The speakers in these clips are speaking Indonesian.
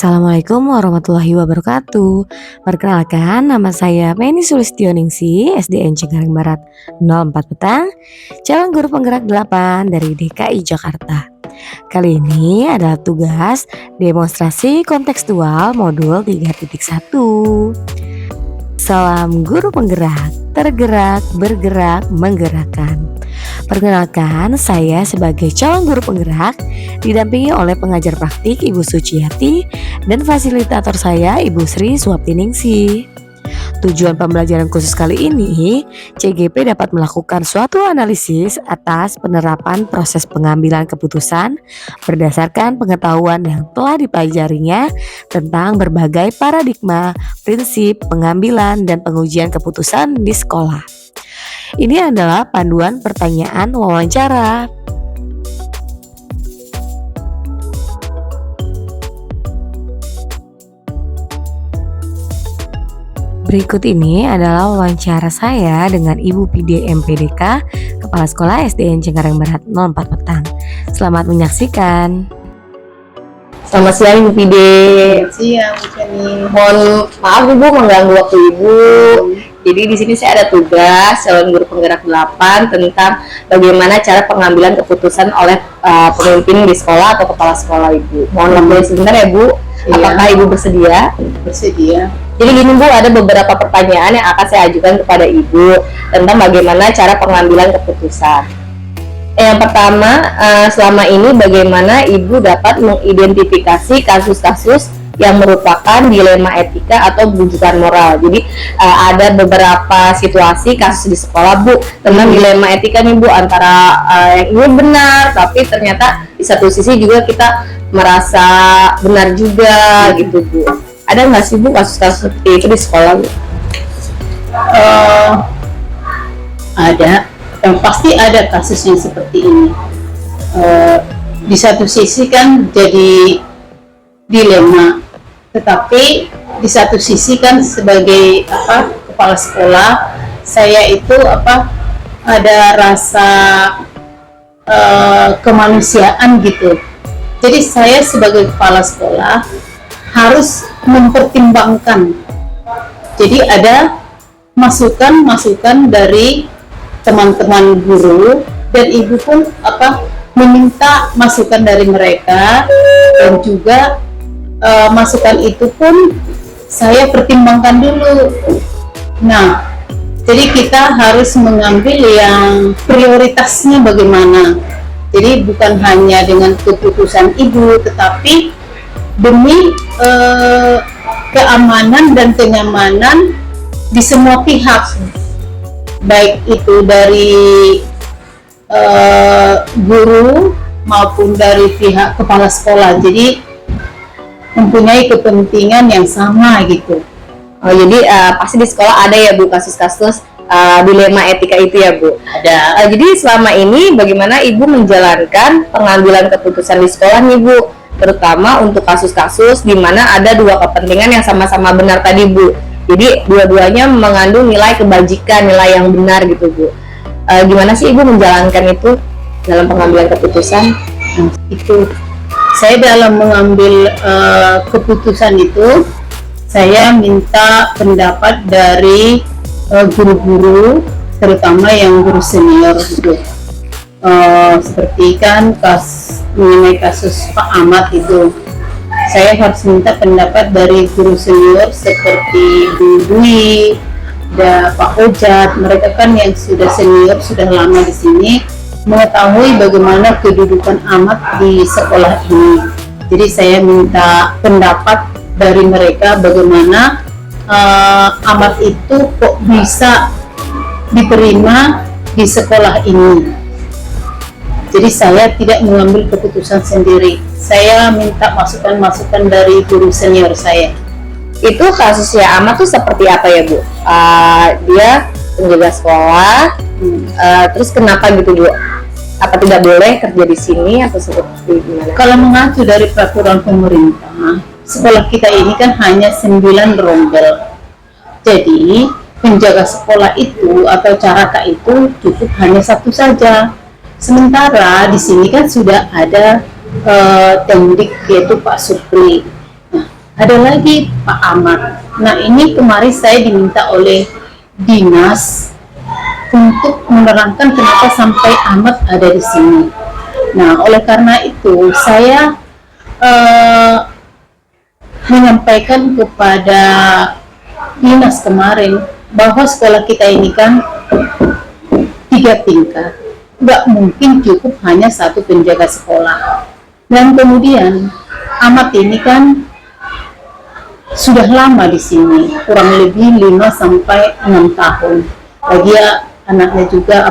Assalamualaikum warahmatullahi wabarakatuh. Perkenalkan, nama saya Penny Sulistioningsi, SDN Cengkareng Barat 04 Petang, calon guru penggerak 8 dari DKI Jakarta. Kali ini adalah tugas demonstrasi kontekstual modul 3.1. Salam guru penggerak, tergerak, bergerak, menggerakkan. Perkenalkan, saya sebagai calon guru penggerak didampingi oleh pengajar praktik Ibu Suciati dan fasilitator saya Ibu Sri Suaptiningsih. Tujuan pembelajaran khusus kali ini, CGP dapat melakukan suatu analisis atas penerapan proses pengambilan keputusan berdasarkan pengetahuan yang telah dipelajarinya tentang berbagai paradigma, prinsip pengambilan dan pengujian keputusan di sekolah. Ini adalah panduan pertanyaan wawancara. Berikut ini adalah wawancara saya dengan Ibu PD MPDK, Kepala Sekolah SDN Cengkareng Barat 04 Petang. Selamat menyaksikan. Selamat siang Ibu PD. Siang, Bu Penny. Mohon maaf Ibu mengganggu waktu Ibu. Jadi di sini saya ada tugas calon guru penggerak 8 tentang bagaimana cara pengambilan keputusan oleh pemimpin di sekolah atau kepala sekolah Ibu. Mohon waktunya sebentar ya Bu. Iya. Apakah Ibu bersedia? Bersedia. Jadi gini Bu, ada beberapa pertanyaan yang akan saya ajukan kepada Ibu tentang bagaimana cara pengambilan keputusan. Yang pertama, selama ini bagaimana Ibu dapat mengidentifikasi kasus-kasus yang merupakan dilema etika atau bujukan moral. Jadi ada beberapa situasi kasus di sekolah Bu tentang dilema etika nih Bu, antara yang ini benar tapi ternyata di satu sisi juga kita merasa benar juga gitu Bu. Ada nggak sih Bu kasus-kasus seperti itu di sekolah Bu? Ada, yang pasti ada kasus yang seperti ini. Di satu sisi kan jadi dilema, tetapi di satu sisi kan sebagai kepala sekolah, saya itu ada rasa kemanusiaan gitu. Jadi saya sebagai kepala sekolah harus mempertimbangkan. Jadi ada masukan-masukan dari teman-teman guru dan Ibu pun meminta masukan dari mereka, dan juga masukan itu pun saya pertimbangkan dulu. Nah, jadi kita harus mengambil yang prioritasnya bagaimana. Jadi bukan hanya dengan keputusan Ibu, tetapi demi keamanan dan kenyamanan di semua pihak, baik itu dari guru maupun dari pihak kepala sekolah. Jadi mempunyai kepentingan yang sama gitu. Oh, jadi pasti di sekolah ada ya Bu kasus-kasus dilema etika itu ya Bu? Ada. Jadi selama ini bagaimana Ibu menjalankan pengambilan keputusan di sekolah nih Bu? Terutama untuk kasus-kasus di mana ada dua kepentingan yang sama-sama benar tadi Bu. Jadi dua-duanya mengandung nilai kebajikan, nilai yang benar gitu Bu. Gimana sih Ibu menjalankan itu dalam pengambilan keputusan? Itu saya dalam mengambil keputusan itu, saya minta pendapat dari guru-guru, terutama yang guru senior gitu. Seperti kan mengenai kasus Pak Ahmad itu, saya harus minta pendapat dari guru senior seperti Bu Dwi dan Pak Ojat. Mereka kan yang sudah senior, sudah lama di sini, mengetahui bagaimana kedudukan Ahmad di sekolah ini. Jadi saya minta pendapat dari mereka bagaimana Ahmad itu kok bisa diterima di sekolah ini. Jadi saya tidak mengambil keputusan sendiri. Saya minta masukan-masukan dari guru senior saya. Itu kasusnya Ahmad tuh seperti apa ya Bu? Dia penjaga sekolah, terus kenapa gitu Bu? Apa tidak boleh kerja di sini atau seperti gimana? Kalau mengacu dari peraturan pemerintah, sekolah kita ini kan hanya 9 rombel. Jadi penjaga sekolah itu atau caraka itu cukup hanya satu saja. Sementara di sini kan sudah ada Temdik, yaitu Pak Supri. Nah, ada lagi Pak Ahmad. Nah ini kemarin saya diminta oleh dinas untuk menerangkan kenapa sampai Ahmad ada di sini. Nah oleh karena itu saya menyampaikan kepada dinas kemarin bahwa sekolah kita ini kan 3 tingkat, nggak mungkin cukup hanya 1 penjaga sekolah. Dan kemudian Ahmad ini kan sudah lama di sini, kurang lebih 5 sampai 6 tahun. Lagi ya anaknya juga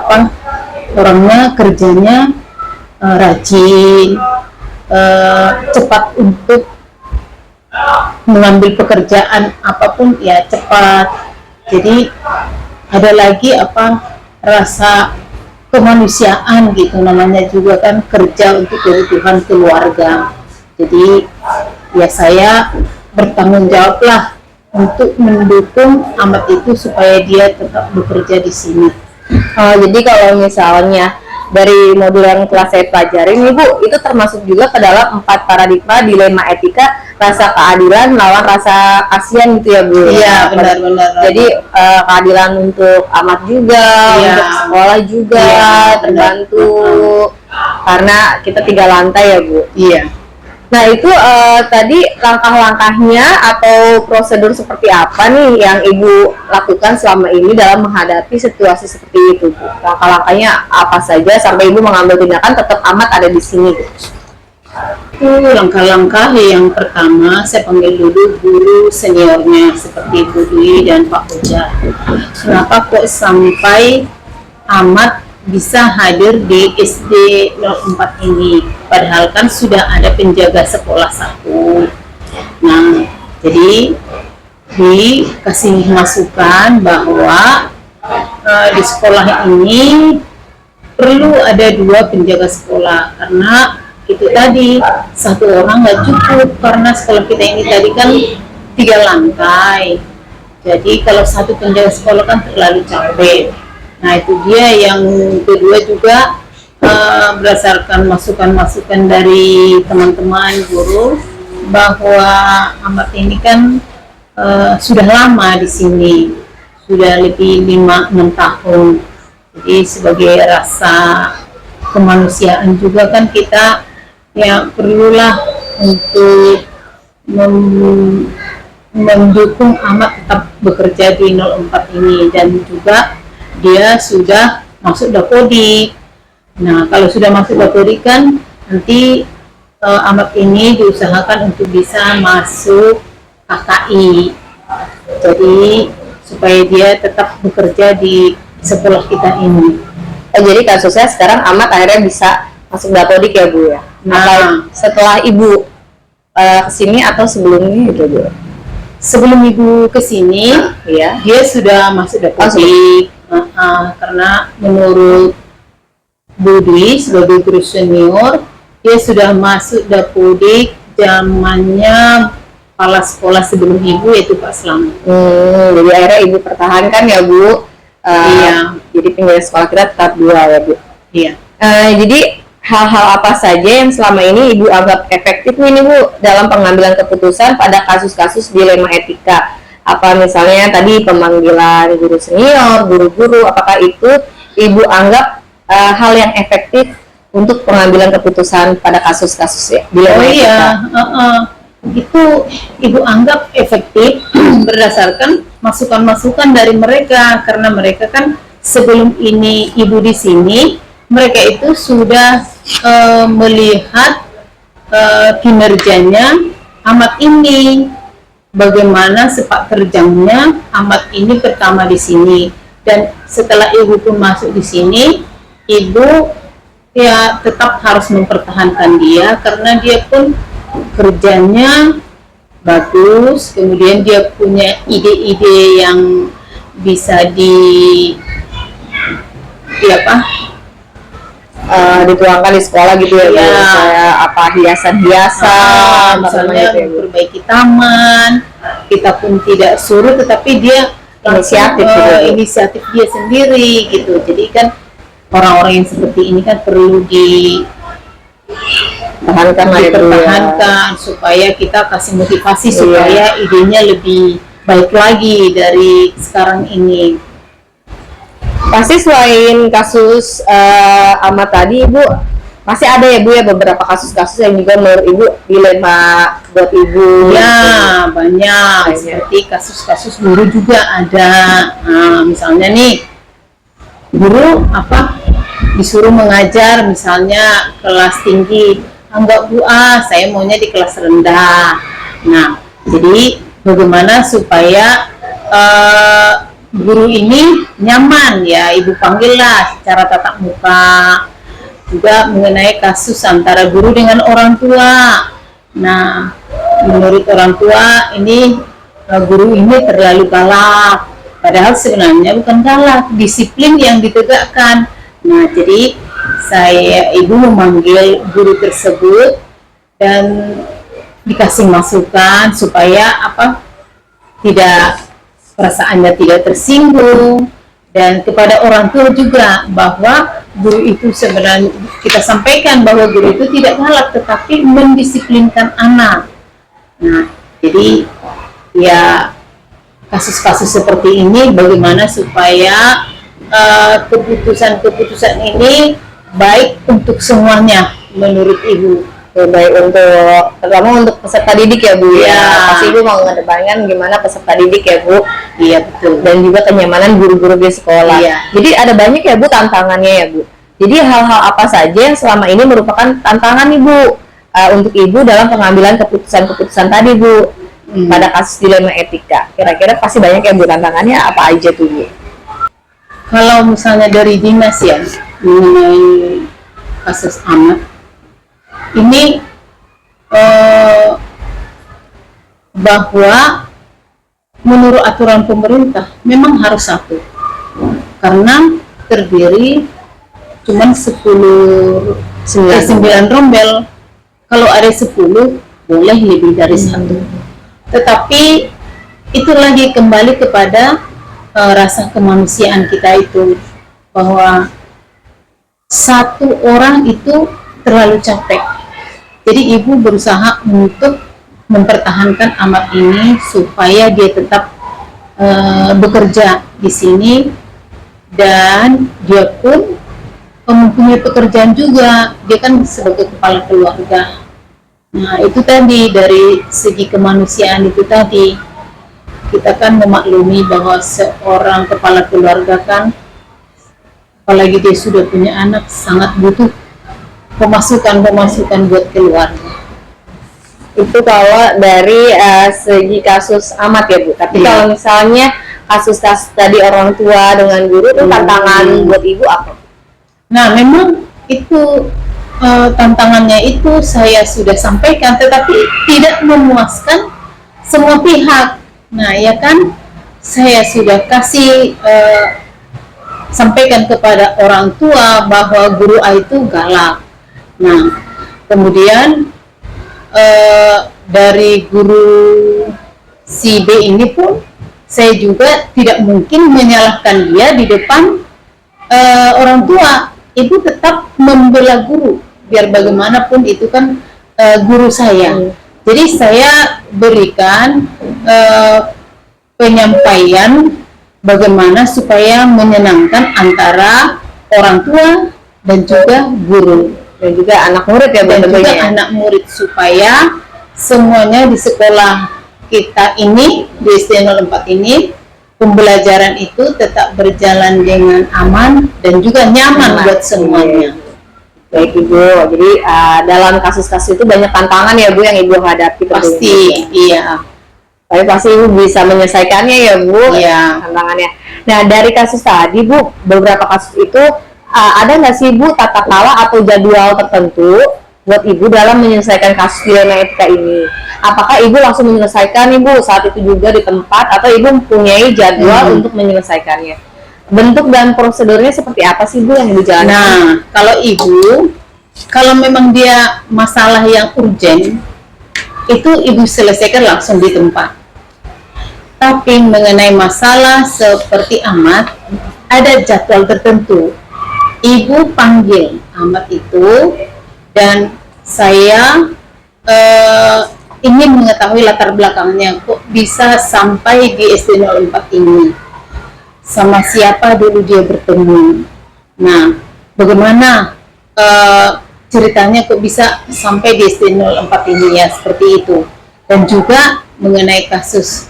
orangnya kerjanya rajin, cepat untuk mengambil pekerjaan apapun ya cepat. Jadi ada lagi rasa kemanusiaan gitu, namanya juga kan kerja untuk kebutuhan keluarga. Jadi ya saya bertanggung jawablah untuk mendukung Ahmad itu supaya dia tetap bekerja di sini. Jadi kalau misalnya dari modul yang telah saya pelajari nih Bu, itu termasuk juga ke dalam 4 paradigma dilema etika, rasa keadilan melawan rasa kasihan gitu ya Bu? Iya benar-benar. Jadi keadilan untuk Ahmad juga, untuk sekolah juga, terbantu karena kita 3 lantai ya Bu? Iya. Nah itu tadi langkah-langkahnya atau prosedur seperti apa nih yang Ibu lakukan selama ini dalam menghadapi situasi seperti itu, Bu? Langkah-langkahnya apa saja sampai Ibu mengambil tindakan tetap Ahmad ada di sini, Bu? Langkah-langkah yang pertama saya panggil dulu guru seniornya seperti Bu Dwi dan Pak Ujat. Kenapa kok sampai Ahmad bisa hadir di SD 04 ini, padahal kan sudah ada penjaga sekolah 1. Nah jadi dikasih masukan bahwa di sekolah ini perlu ada 2 penjaga sekolah, karena itu tadi 1 orang nggak cukup, karena sekolah kita ini tadi kan 3 lantai. Jadi kalau 1 penjaga sekolah kan terlalu capek. Nah itu dia. Yang kedua juga berdasarkan masukan-masukan dari teman-teman guru bahwa Ahmad ini kan sudah lama di sini, sudah lebih 5-6 tahun. Jadi sebagai rasa kemanusiaan juga kan kita ya perlulah untuk mendukung Ahmad tetap bekerja di 04 ini, dan juga dia sudah masuk Dapodik. Nah kalau sudah masuk Dapodik kan nanti Ahmad ini diusahakan untuk bisa masuk KKI, jadi supaya dia tetap bekerja di sekolah kita ini. Jadi kasusnya sekarang Ahmad akhirnya bisa masuk Dapodik ya Bu ya? Nah setelah Ibu kesini atau sebelumnya gitu Bu? Sebelum Ibu kesini ya dia sudah masuk Dapodik. Karena menurut Bu Dwi sebagai guru senior, dia sudah masuk Dapodik zamannya kepala sekolah sebelum Ibu, yaitu Pak Slamet. Jadi akhirnya Ibu pertahankan ya Bu? Iya. Jadi penjaga sekolah kita tetap 2 ya Bu? Iya. Jadi hal-hal apa saja yang selama ini Ibu anggap efektif nih Bu dalam pengambilan keputusan pada kasus-kasus dilema etika? Apa misalnya tadi pemanggilan guru senior, guru-guru, apakah itu Ibu anggap hal yang efektif untuk pengambilan keputusan pada kasus-kasus dilema etika? Iya, itu Ibu anggap efektif berdasarkan masukan-masukan dari mereka, karena mereka kan sebelum ini Ibu di sini, mereka itu sudah melihat kinerjanya Ahmad ini, bagaimana sepak terjangnya Ahmad ini pertama di sini, dan setelah Ibu pun masuk di sini, Ibu ya tetap harus mempertahankan dia karena dia pun kerjanya bagus, kemudian dia punya ide-ide yang bisa dituangkan di sekolah gitu ya, ya. Kayak apa hiasan-hiasan, misalnya memperbaiki taman, kita pun tidak suruh, tetapi dia inisiatif dia sendiri gitu. Jadi kan orang-orang yang seperti ini kan perlu dipertahankan lah ya, Bu, ya. dipertahankan, supaya kita kasih motivasi supaya idenya lebih baik lagi dari sekarang ini. Pasti selain kasus Ahmad tadi, Ibu pasti ada ya, Bu, ya, beberapa kasus-kasus yang juga menurut Ibu dilema buat Ibu. Ya, banyak. Seperti kasus-kasus guru juga ada. Nah, misalnya nih, guru disuruh mengajar misalnya kelas tinggi, enggak Bu, saya maunya di kelas rendah. Nah, jadi bagaimana supaya guru ini nyaman, ya Ibu panggillah secara tatap muka. Juga mengenai kasus antara guru dengan orang tua. Nah, menurut orang tua ini guru ini terlalu galak, padahal sebenarnya bukan galak, disiplin yang ditegakkan. Nah, jadi ibu memanggil guru tersebut dan dikasih masukan supaya perasaannya tidak tersinggung, dan kepada orang tua juga bahwa guru itu sebenarnya kita sampaikan bahwa guru itu tidak galak tetapi mendisiplinkan anak. Nah, jadi ya kasus-kasus seperti ini bagaimana supaya keputusan-keputusan ini baik untuk semuanya menurut Ibu. Baik terutama untuk peserta didik ya, Bu, ya. Pasti Ibu mau mengedepankan gimana peserta didik ya, Bu. Iya, betul. Dan juga kenyamanan guru-guru di sekolah. Iya. Jadi ada banyak ya, Bu, tantangannya ya, Bu. Jadi hal-hal apa saja yang selama ini merupakan tantangan Ibu untuk Ibu dalam pengambilan keputusan-keputusan tadi, Bu, pada kasus dilema etika. Kira-kira pasti banyak ya, Bu, tantangannya apa aja tuh, Bu? Kalau misalnya dari dinas ya, mengenai kasus Ahmad, ini bahwa menurut aturan pemerintah memang harus satu, karena terdiri cuman 9 rombel. Kalau ada 10 boleh lebih dari satu, tetapi itu lagi kembali kepada rasa kemanusiaan kita itu, bahwa satu orang itu terlalu capek. Jadi ibu berusaha untuk mempertahankan Ahmad ini supaya dia tetap bekerja di sini, dan dia pun mempunyai pekerjaan juga, dia kan sebagai kepala keluarga. Nah, itu tadi dari segi kemanusiaan itu tadi, kita kan memaklumi bahwa seorang kepala keluarga kan, apalagi dia sudah punya anak, sangat butuh pemasukan buat keluarga. Itu kalau dari segi kasus Ahmad ya, Bu. Tapi kalau misalnya kasus-kasus tadi orang tua dengan guru itu tantangan buat Ibu apa? Nah, memang itu tantangannya itu saya sudah sampaikan, tetapi tidak memuaskan semua pihak. Nah, ya kan, saya sudah kasih sampaikan kepada orang tua bahwa guru A itu galak. Nah, kemudian dari guru si B ini pun saya juga tidak mungkin menyalahkan dia di depan orang tua. Ibu tetap membela guru, biar bagaimanapun itu kan guru saya. Jadi saya berikan penyampaian bagaimana supaya menyenangkan antara orang tua dan juga guru, dan juga anak murid ya, dan juga anak murid, supaya semuanya di sekolah kita ini, di SD 04 ini, pembelajaran itu tetap berjalan dengan aman dan juga nyaman buat semuanya. Baik Ibu, jadi dalam kasus-kasus itu banyak tantangan ya, Bu, yang Ibu hadapi. Pasti, iya. Tapi pasti Ibu bisa menyelesaikannya ya, Bu, iya, tantangannya. Nah, dari kasus tadi, Bu, beberapa kasus itu ada nggak sih, Bu, tata cara atau jadwal tertentu buat Ibu dalam menyelesaikan kasus dilema etika ini? Apakah Ibu langsung menyelesaikan, Ibu, saat itu juga di tempat, atau Ibu mempunyai jadwal untuk menyelesaikannya? Bentuk dan prosedurnya seperti apa sih, Bu, yang dijalankan? Nah, kalau Ibu, kalau memang dia masalah yang urgent, itu Ibu selesaikan langsung di tempat. Tapi mengenai masalah seperti Ahmad, ada jadwal tertentu. Ibu panggil Ahmad itu, dan saya ingin mengetahui latar belakangnya kok bisa sampai di SD 04 ini, sama siapa dulu dia bertemu. Nah, bagaimana ceritanya kok bisa sampai di SD 04 ini ya, seperti itu. Dan juga mengenai kasus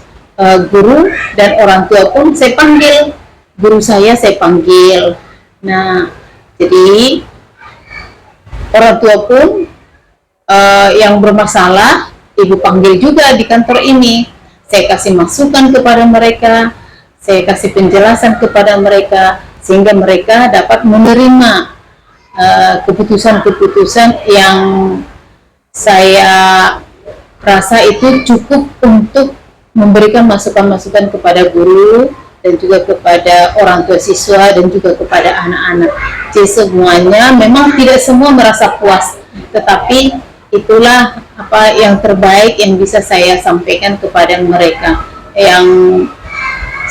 guru dan orang tua pun saya panggil, guru saya panggil. Nah, jadi orang tua pun yang bermasalah ibu panggil juga di kantor ini. Saya kasih masukan kepada mereka, saya kasih penjelasan kepada mereka, sehingga mereka dapat menerima keputusan-keputusan yang saya rasa itu cukup untuk memberikan masukan-masukan kepada guru dan juga kepada orang tua siswa dan juga kepada anak-anak. Jadi semuanya memang tidak semua merasa puas, tetapi itulah apa yang terbaik yang bisa saya sampaikan kepada mereka. Yang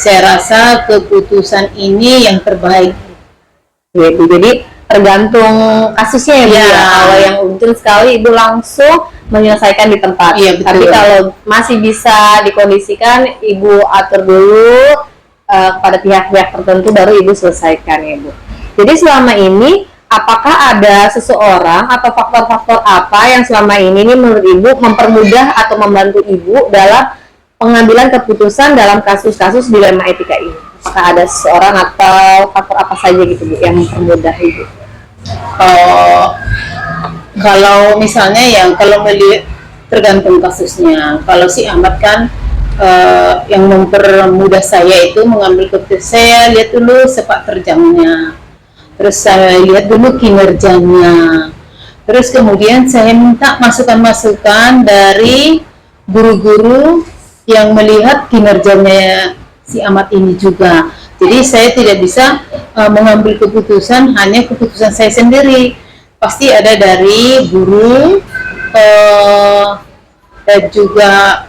saya rasa keputusan ini yang terbaik. Gitu. Jadi tergantung kasusnya ya, Bu, ya. Kalau yang urgent sekali Ibu langsung menyelesaikan di tempat. Iya, betul. Tapi kalau masih bisa dikondisikan, Ibu atur dulu pada pihak-pihak tertentu, baru Ibu selesaikan ya, Bu. Jadi selama ini apakah ada seseorang atau faktor-faktor apa yang selama ini menurut Ibu mempermudah atau membantu Ibu dalam pengambilan keputusan dalam kasus-kasus dilema etika ini? Apakah ada seseorang atau faktor apa saja gitu, Bu, yang mempermudah Ibu? Kalau misalnya yang kalau melihat tergantung kasusnya. Kalau si Ahmad kan yang mempermudah saya itu mengambil keputusan, saya lihat dulu sepak terjangnya. Terus saya lihat dulu kinerjanya. Terus kemudian saya minta masukan-masukan dari guru-guru yang melihat kinerjanya si Ahmad ini juga. Jadi saya tidak bisa mengambil keputusan hanya keputusan saya sendiri. Pasti ada dari guru dan juga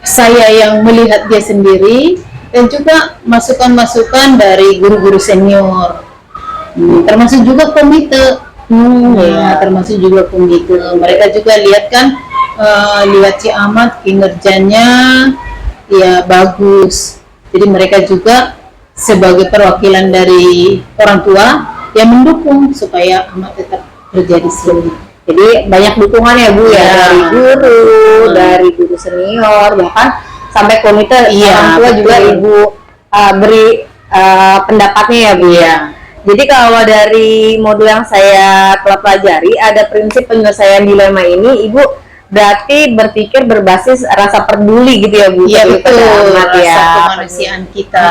saya yang melihat dia sendiri, dan juga masukan-masukan dari guru-guru senior, termasuk juga komite. Termasuk juga komite. Mereka juga lihat kan, lihat si Ahmad kinerjanya ya bagus. Jadi mereka juga sebagai perwakilan dari orang tua yang mendukung supaya Ahmad tetap kerja di sini. Jadi banyak dukungan ya, Bu, ya, dari guru, dari guru senior, bahkan sampai komite orang tua juga Ibu beri pendapatnya ya, Bu, ya. Jadi kalau dari modul yang saya telah pelajari, ada prinsip penyelesaian dilema ini, Ibu berarti berpikir berbasis rasa peduli gitu ya, Bu. Iya, betul, rasa ya, kemanusiaan kita.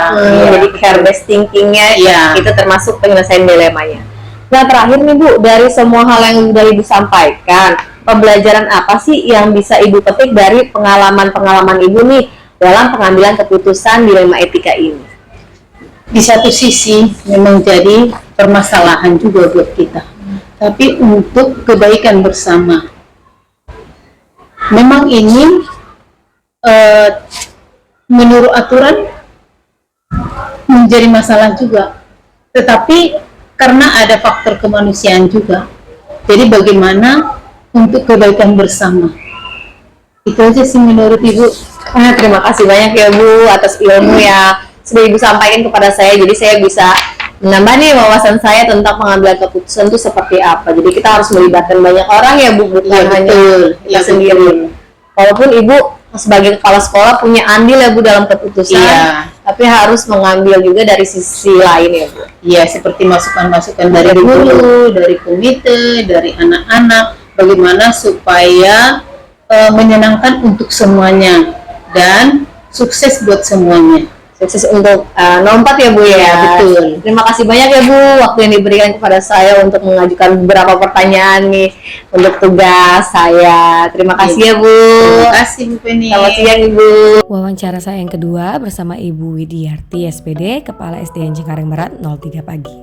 Jadi care based thinkingnya itu termasuk penyelesaian dilemanya. Nah, terakhir nih, Bu, dari semua hal yang sudah Ibu sampaikan, pembelajaran apa sih yang bisa Ibu petik dari pengalaman-pengalaman Ibu nih dalam pengambilan keputusan dilema etika ini? Di satu sisi memang jadi permasalahan juga buat kita, tapi untuk kebaikan bersama. Memang ini menurut aturan menjadi masalah juga, tetapi karena ada faktor kemanusiaan juga, jadi bagaimana untuk kebaikan bersama. Itu aja sih menurut Ibu. Terima kasih banyak ya, Bu, atas ilmu yang sudah Ibu sampaikan kepada saya. Jadi saya bisa menambah nih wawasan saya tentang pengambilan keputusan itu seperti apa. Jadi kita harus melibatkan banyak orang ya, Bu, bukan hanya kita sendiri. Walaupun Ibu sebagai kepala sekolah punya andil ya, Bu, dalam keputusan, tapi harus mengambil juga dari sisi lain ya, Bu. Iya, seperti masukan-masukan dari guru, dari komite, dari anak-anak, bagaimana supaya menyenangkan untuk semuanya dan sukses buat semuanya. Sukses untuk 04 ya, Bu, ya. Betul. Terima kasih banyak ya, Bu, waktu yang diberikan kepada saya untuk mengajukan beberapa pertanyaan nih untuk tugas saya. Terima kasih ya, Bu. Terima kasih, Bu Penny. Selamat siang, Ibu. Wawancara saya yang kedua bersama Ibu Widiarti SPD, Kepala SDN Cengkareng Barat 03 pagi.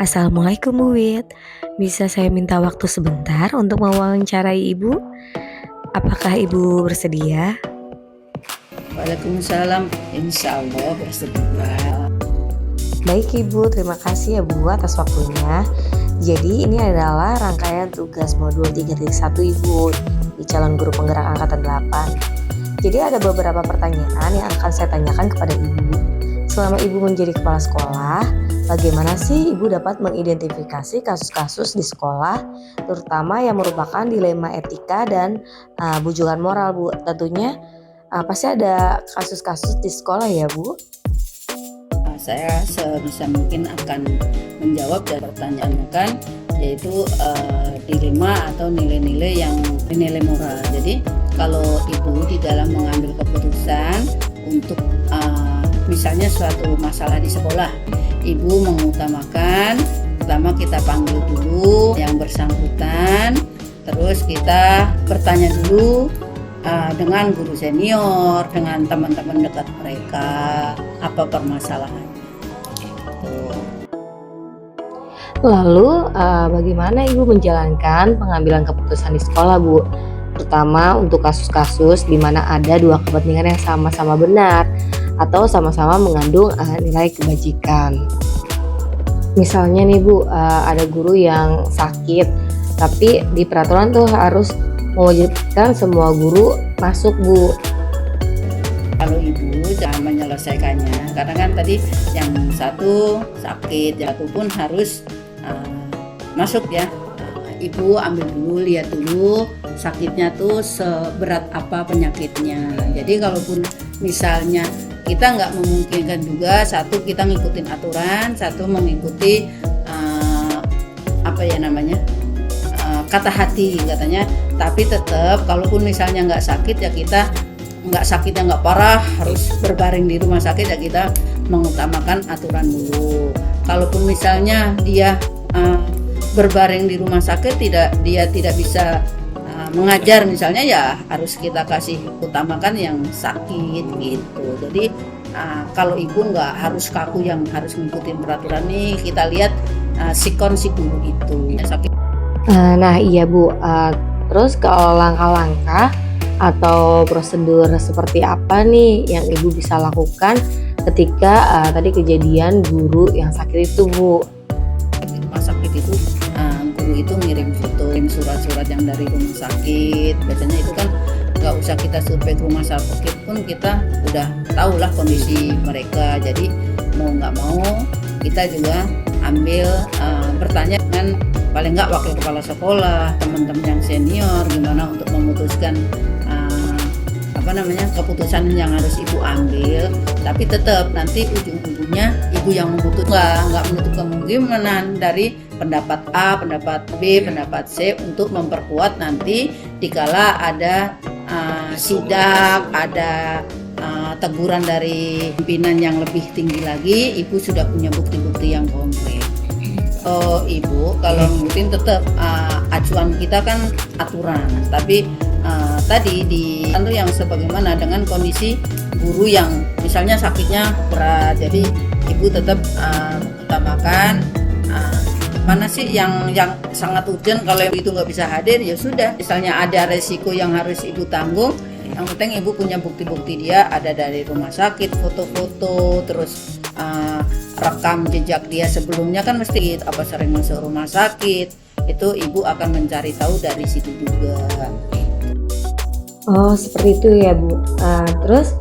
Assalamualaikum Bu Wid, bisa saya minta waktu sebentar untuk mewawancarai Ibu? Apakah Ibu bersedia? Waalaikumsalam, insya Allah bersedia. Baik Ibu, terima kasih ya Bu atas waktunya. Jadi ini adalah rangkaian tugas modul 3.1 Ibu di calon guru penggerak angkatan 8. Jadi ada beberapa pertanyaan yang akan saya tanyakan kepada Ibu. Selama Ibu menjadi kepala sekolah, bagaimana sih Ibu dapat mengidentifikasi kasus-kasus di sekolah, terutama yang merupakan dilema etika dan bujukan moral, Bu? Tentunya pasti ada kasus-kasus di sekolah ya, Bu? Saya sebisa mungkin akan menjawab dari pertanyaannya kan, yaitu dilema atau nilai-nilai yang nilai moral. Jadi kalau Ibu di dalam mengambil keputusan untuk misalnya suatu masalah di sekolah, Ibu mengutamakan pertama kita panggil dulu yang bersangkutan, terus kita bertanya dulu dengan guru senior, dengan teman-teman dekat mereka, apa permasalahannya. Lalu bagaimana Ibu menjalankan pengambilan keputusan di sekolah, Bu? Terutama untuk kasus-kasus di mana ada dua kepentingan yang sama-sama benar atau sama-sama mengandung nilai kebajikan. Misalnya nih Bu, ada guru yang sakit, tapi di peraturan tuh harus mewajibkan semua guru masuk, Bu. Kalau Ibu jangan menyelesaikannya, karena kan tadi yang satu sakit, yang satu pun harus masuk ya. Ibu ambil dulu, lihat dulu sakitnya tuh seberat apa penyakitnya. Jadi kalaupun misalnya kita nggak memungkinkan juga, satu kita ngikutin aturan, satu mengikuti kata hati katanya. Tapi tetap kalaupun misalnya nggak sakit ya kita nggak sakitnya nggak parah harus berbaring di rumah sakit ya kita mengutamakan aturan dulu. Kalaupun misalnya dia berbaring di rumah sakit dia tidak bisa mengajar misalnya, ya harus kita kasih utamakan yang sakit gitu. Jadi kalau Ibu nggak harus kaku yang harus ngikutin peraturan nih, kita lihat sikon si guru itu sakit. Nah iya Bu, terus kalau langkah-langkah atau prosedur seperti apa nih yang Ibu bisa lakukan ketika tadi kejadian guru yang sakit itu, Bu? Di rumah sakit itu guru itu ngirim foto, surat-surat yang dari rumah sakit. Biasanya itu kan nggak usah kita survei ke rumah sakit pun kita udah tahu lah kondisi mereka. Jadi mau nggak mau kita juga ambil bertanya dengan paling nggak wakil kepala sekolah, teman-teman yang senior, gimana untuk memutuskan keputusan yang harus Ibu ambil. Tapi tetap nanti ujung-ujungnya Ibu yang memutus, nggak menutup kemungkinan dari pendapat A, pendapat B, pendapat C untuk memperkuat nanti dikala ada sidak, ada teguran dari pimpinan yang lebih tinggi lagi, Ibu sudah punya bukti-bukti yang konkret. Ibu kalau ngikutin tetap acuan kita kan aturan, tapi tadi tentu yang sebagaimana dengan kondisi guru yang misalnya sakitnya berat, jadi Ibu tetap utamakan mana sih yang sangat urgent. Kalau itu nggak bisa hadir ya sudah, misalnya ada resiko yang harus Ibu tanggung, yang penting Ibu punya bukti-bukti dia ada dari rumah sakit, foto-foto, terus rekam jejak dia sebelumnya kan mesti apa sering masuk rumah sakit, itu Ibu akan mencari tahu dari situ juga. Oh seperti itu ya Bu. Terus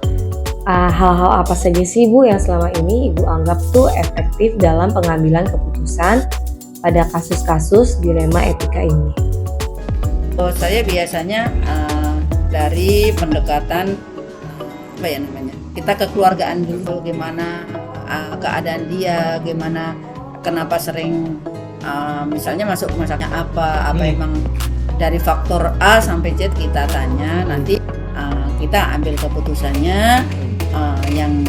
hal-hal apa saja sih Bu yang selama ini Ibu anggap tuh efektif dalam pengambilan keputusan pada kasus-kasus dilema etika ini? Saya biasanya dari pendekatan kita kekeluargaan dulu, gimana keadaan dia, gimana kenapa sering misalnya masuk rumah sakit apa emang dari faktor A sampai Z kita tanya, nanti kita ambil keputusannya yang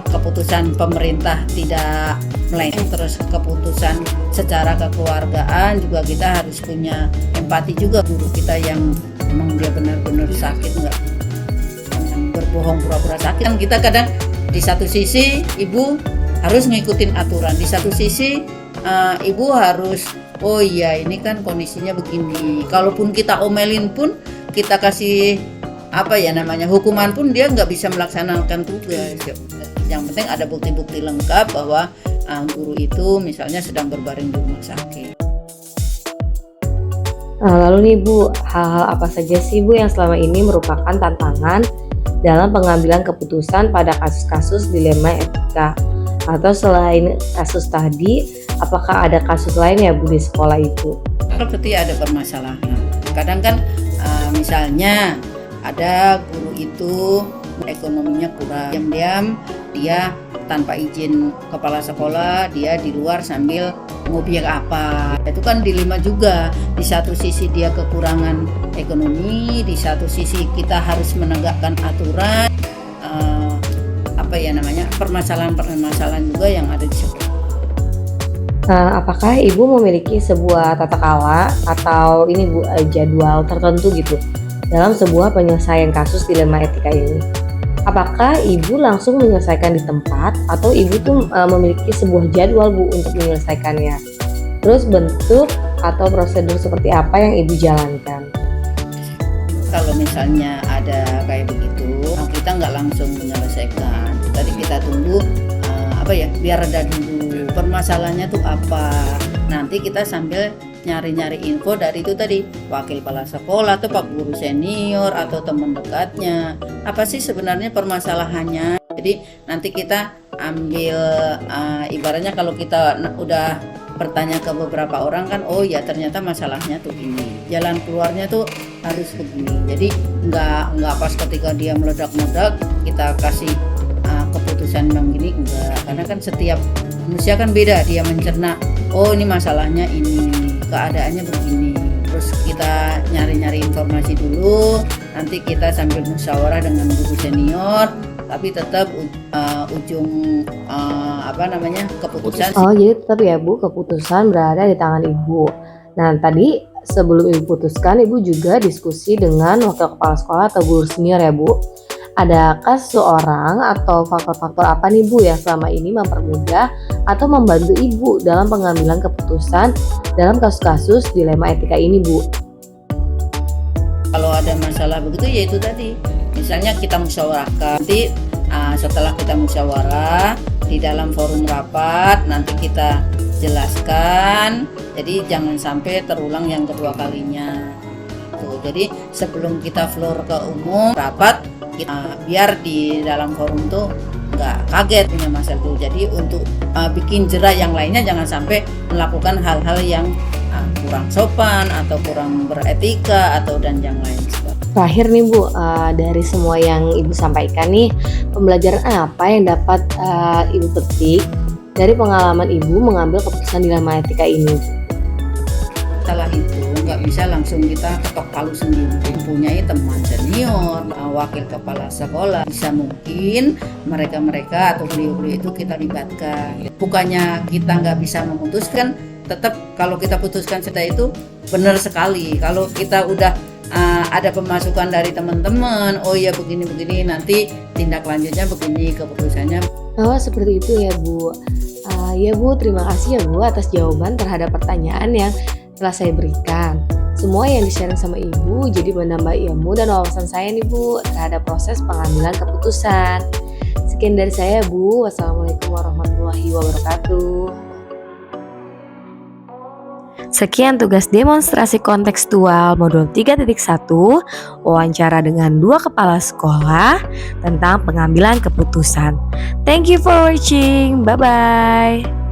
keputusan pemerintah tidak melenceng, terus keputusan secara kekeluargaan juga kita harus punya empati juga guru kita yang memang dia benar-benar sakit, nggak berbohong pura-pura sakit. Kan kita kadang di satu sisi Ibu harus ngikutin aturan, di satu sisi Ibu harus oh iya ini kan kondisinya begini. Kalaupun kita omelin pun, kita kasih hukuman pun dia nggak bisa melaksanakan tugas. Yang penting ada bukti-bukti lengkap bahwa guru itu misalnya sedang berbaring di rumah sakit. Lalu nih Bu, hal-hal apa saja sih Bu yang selama ini merupakan tantangan dalam pengambilan keputusan pada kasus-kasus dilema etika? Atau selain kasus tadi, apakah ada kasus lain ya Bu di sekolah itu? Kalau ketika ada permasalahan, kadang kan misalnya ada guru itu ekonominya kurang, diam-diam dia tanpa izin kepala sekolah dia di luar sambil ngobyek apa, itu kan dilema juga. Di satu sisi dia kekurangan ekonomi, di satu sisi kita harus menegakkan aturan, permasalahan juga yang ada di sekolah. Apakah Ibu memiliki sebuah tata kala atau ini Bu jadwal tertentu gitu dalam sebuah penyelesaian kasus dilema etika ini? Apakah Ibu langsung menyelesaikan di tempat atau Ibu tuh memiliki sebuah jadwal Bu untuk menyelesaikannya? Terus bentuk atau prosedur seperti apa yang Ibu jalankan? Kalau misalnya ada kayak begitu, kita nggak langsung menyelesaikan. Tadi kita tunggu biar reda dulu. Permasalahannya tuh apa? Nanti kita sambil nyari-nyari info dari itu tadi, wakil kepala sekolah atau pak guru senior atau teman dekatnya. Apa sih sebenarnya permasalahannya? Jadi nanti kita ambil ibaratnya kalau kita udah bertanya ke beberapa orang kan, oh ya ternyata masalahnya tuh ini, jalan keluarnya tuh harus begini. Jadi nggak pas ketika dia meledak-meledak kita kasih keputusan yang gini, enggak. Karena kan setiap manusia kan beda, dia mencerna, oh ini masalahnya ini, keadaannya begini. Terus kita nyari-nyari informasi dulu, nanti kita sambil musyawarah dengan guru senior, tapi tetap ujung keputusan. Oh jadi tetap ya Bu, keputusan berada di tangan Ibu. Nah tadi sebelum Ibu putuskan, Ibu juga diskusi dengan wakil kepala sekolah atau guru senior ya Bu. Adakah seorang atau faktor-faktor apa nih Bu yang selama ini mempermudah atau membantu Ibu dalam pengambilan keputusan dalam kasus-kasus dilema etika ini Bu? Kalau ada masalah begitu ya itu tadi, misalnya kita musyawarahkan, nanti setelah kita musyawarah di dalam forum rapat nanti kita jelaskan, jadi jangan sampai terulang yang kedua kalinya. Jadi sebelum kita floor ke umum rapat, biar di dalam forum tuh nggak kaget punya masalah itu. Jadi untuk bikin jera yang lainnya jangan sampai melakukan hal-hal yang kurang sopan atau kurang beretika atau dan yang lain. Terakhir nih Bu, dari semua yang Ibu sampaikan nih, pembelajaran apa yang dapat Ibu petik dari pengalaman Ibu mengambil keputusan dilema etika ini? Setelah itu nggak bisa langsung kita ketok palu sendiri, mempunyai teman senior, wakil kepala sekolah, bisa mungkin mereka atau beliau-beliau itu kita libatkan. Bukannya kita nggak bisa memutuskan, tetap kalau kita putuskan setelah itu benar sekali. Kalau kita udah ada pemasukan dari teman-teman, oh ya begini nanti tindak lanjutnya begini keputusannya. Oh seperti itu ya Bu. Ya Bu, terima kasih ya Bu atas jawaban terhadap pertanyaan yang telah saya berikan. Semua yang di-sharing sama Ibu jadi menambah ilmu dan wawasan saya nih Bu terhadap proses pengambilan keputusan. Sekian dari saya Bu. Wassalamualaikum warahmatullahi wabarakatuh. Sekian tugas demonstrasi kontekstual modul 3.1 wawancara dengan 2 kepala sekolah tentang pengambilan keputusan. Thank you for watching. Bye-bye.